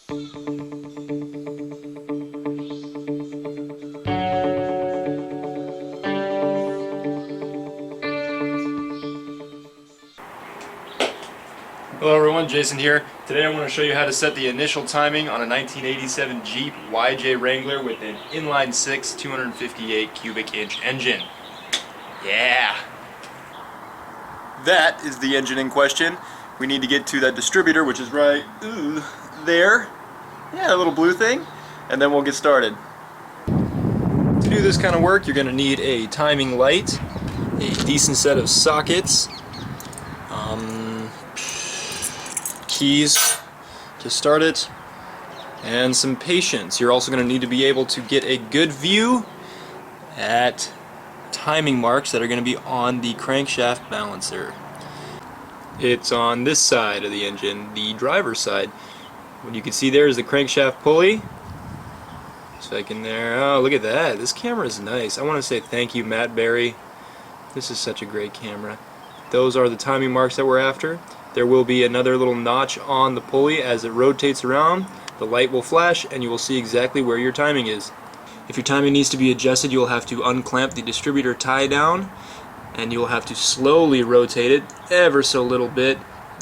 Hello everyone, Jason here. Today I want to show you how to set the initial timing on a 1987 Jeep YJ Wrangler with an inline 6 258 cubic inch engine. Yeah! That is the engine in question. We need to get to that distributor, which is right there. Yeah, that little blue thing. And then we'll get started. To do this kind of work, you're going to need a timing light, a decent set of sockets, keys to start it, and some patience. You're also going to need to be able to get a good view at timing marks that are going to be on the crankshaft balancer. It's on this side of the engine, the driver's side. What you can see there is the crankshaft pulley. So I can there. Oh, look at that. This camera is nice. I want to say thank you, Matt Barry. This is such a great camera. Those are the timing marks that we're after. There will be another little notch on the pulley as it rotates around. The light will flash and you will see exactly where your timing is. If your timing needs to be adjusted, you will have to unclamp the distributor tie down, and you will have to slowly rotate it ever so little bit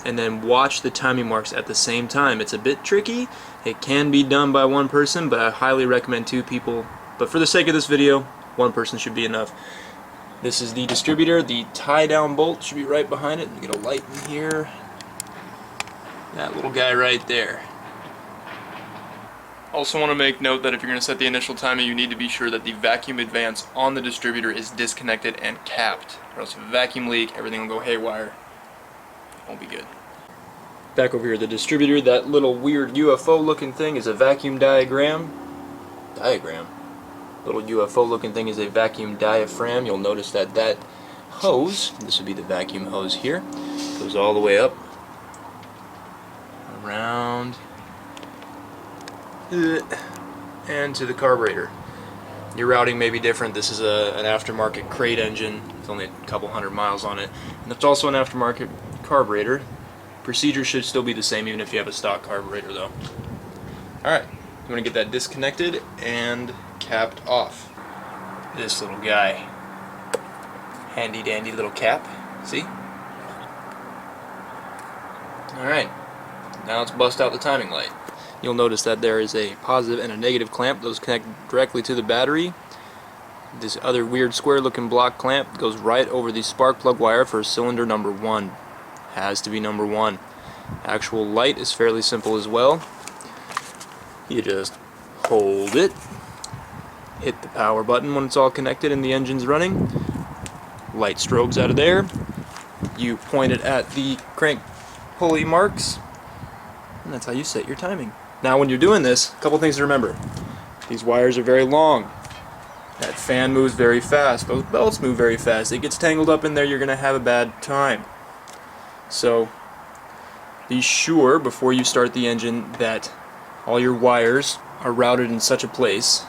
and then watch the timing marks at the same time. It's a bit tricky. It can be done by one person, but I highly recommend two people. But for the sake of this video, one person should be enough. This is the distributor. The tie down bolt should be right behind it. You get a light in here. That little guy right there. Also want to make note that if you're going to set the initial timing, you need to be sure that the vacuum advance on the distributor is disconnected and capped, or else if a vacuum leak, everything will go haywire. It won't be good. Back over here, the distributor, that little weird UFO looking thing is a vacuum diagram. Little UFO looking thing is a vacuum diaphragm. You'll notice that that hose, this would be the vacuum hose here, goes all the way up, around, and to the carburetor. Your routing may be different. This is an aftermarket crate engine. It's only a couple hundred miles on it. And it's also an aftermarket carburetor. Procedure should still be the same even if you have a stock carburetor though. Alright, I'm going to get that disconnected and capped off. This little guy. Handy dandy little cap. See? Alright, now let's bust out the timing light. You'll notice that there is a positive and a negative clamp. Those connect directly to the battery. This other weird square looking block clamp goes right over the spark plug wire for cylinder number 1. Has to be number 1. Actual light is fairly simple as well. You just hold it, hit the power button when it's all connected and the engine's running. Light strobes out of there. You point it at the crank pulley marks, and that's how you set your timing. Now when you're doing this, a couple things to remember. These wires are very long. That fan moves very fast. Those belts move very fast. It gets tangled up in there, you're going to have a bad time. So be sure before you start the engine that all your wires are routed in such a place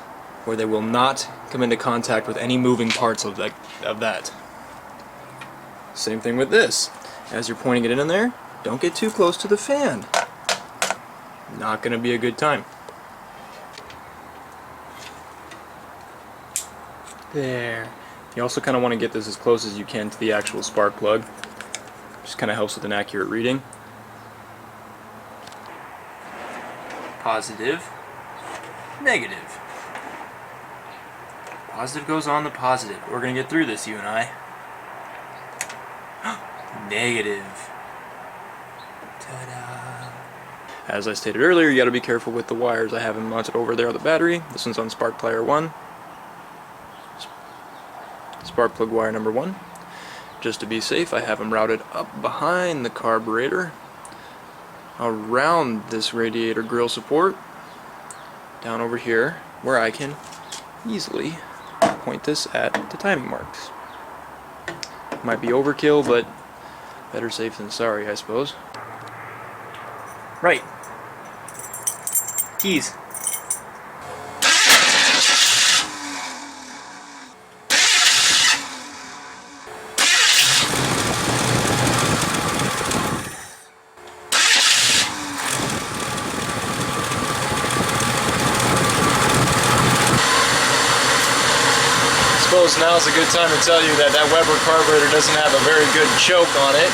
where they will not come into contact with any moving parts of that. Same thing with this. As you're pointing it in there, don't get too close to the fan. Not going to be a good time. There. You also kind of want to get this as close as you can to the actual spark plug. Just kind of helps with an accurate reading. Positive, negative. Positive goes on the positive. We're going to get through this, you and I. Negative. Ta-da. As I stated earlier, you got to be careful with the wires. I have them mounted over there on the battery. This one's on spark plier 1. Spark plug wire number 1. Just to be safe, I have them routed up behind the carburetor, around this radiator grill support, down over here, where I can easily point this at the timing marks. Might be overkill, but better safe than sorry, I suppose. Right. Keys. close, now is a good time to tell you that that Weber carburetor doesn't have a very good choke on it.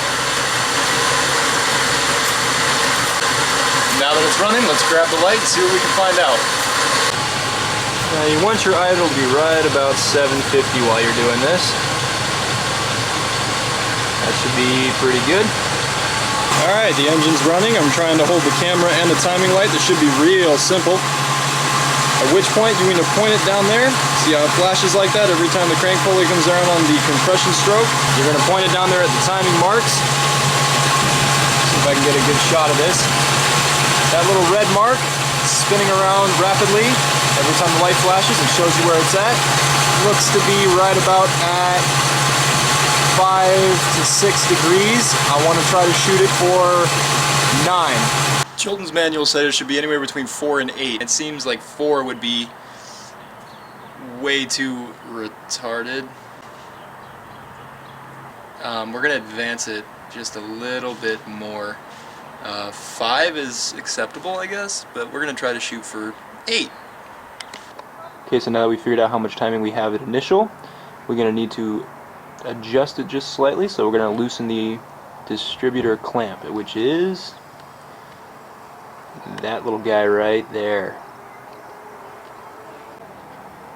Now that it's running, let's grab the light and see what we can find out. Now you want your idle to be right about 750 while you're doing this. That should be pretty good. Alright, the engine's running. I'm trying to hold the camera and the timing light. This should be real simple. At which point you need to point it down there. See how it flashes like that every time the crank pulley comes around on the compression stroke? You're going to point it down there at the timing marks. See if I can get a good shot of this. That little red mark spinning around rapidly every time the light flashes and shows you where it's at. Looks to be right about at 5 to 6 degrees. I want to try to shoot it for 9. Chilton's manual said it should be anywhere between 4 and 8. It seems like 4 would be way too retarded. We're going to advance it just a little bit more. 5 is acceptable, I guess, but we're going to try to shoot for 8. Okay, so now that we figured out how much timing we have at initial, we're going to need to adjust it just slightly, so we're going to loosen the distributor clamp, which is that little guy right there.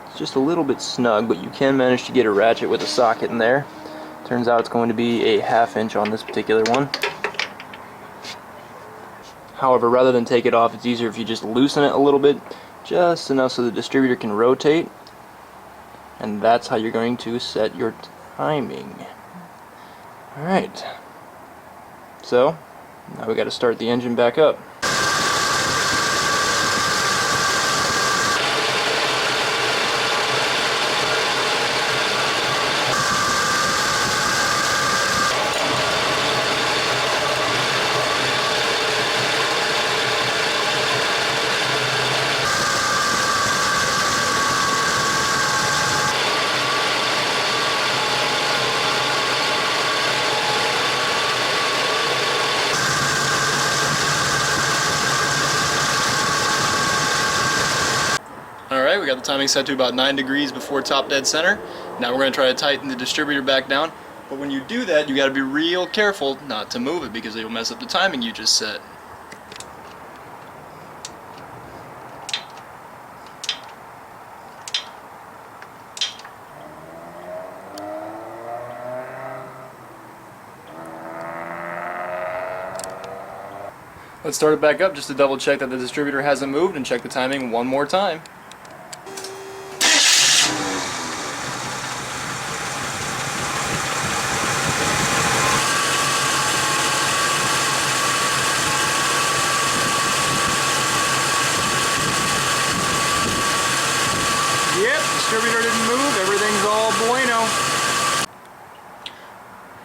It's just a little bit snug, but you can manage to get a ratchet with a socket in there. Turns out it's going to be a 1/2 inch on this particular one. However, rather than take it off, it's easier if you just loosen it a little bit, just enough so the distributor can rotate, and that's how you're going to set your timing. Alright, so now we got to start the engine back up. Alright, we got the timing set to about 9 degrees before top dead center. Now we're going to try to tighten the distributor back down. But when you do that, you got to be real careful not to move it because it'll mess up the timing you just set. Let's start it back up just to double check that the distributor hasn't moved and check the timing one more time. Yep, distributor didn't move, everything's all bueno.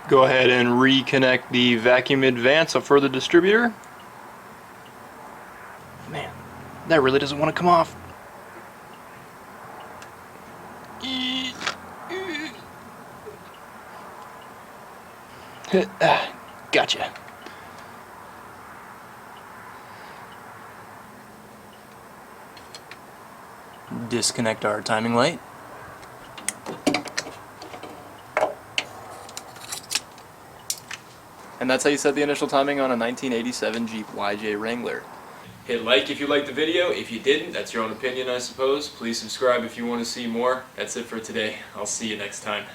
Go ahead and reconnect the vacuum advance up for the distributor. Man, that really doesn't want to come off. Gotcha. Disconnect our timing light. And that's how you set the initial timing on a 1987 Jeep YJ Wrangler. Hit like if you liked the video. If you didn't, that's your own opinion, I suppose. Please subscribe if you want to see more. That's it for today. I'll see you next time.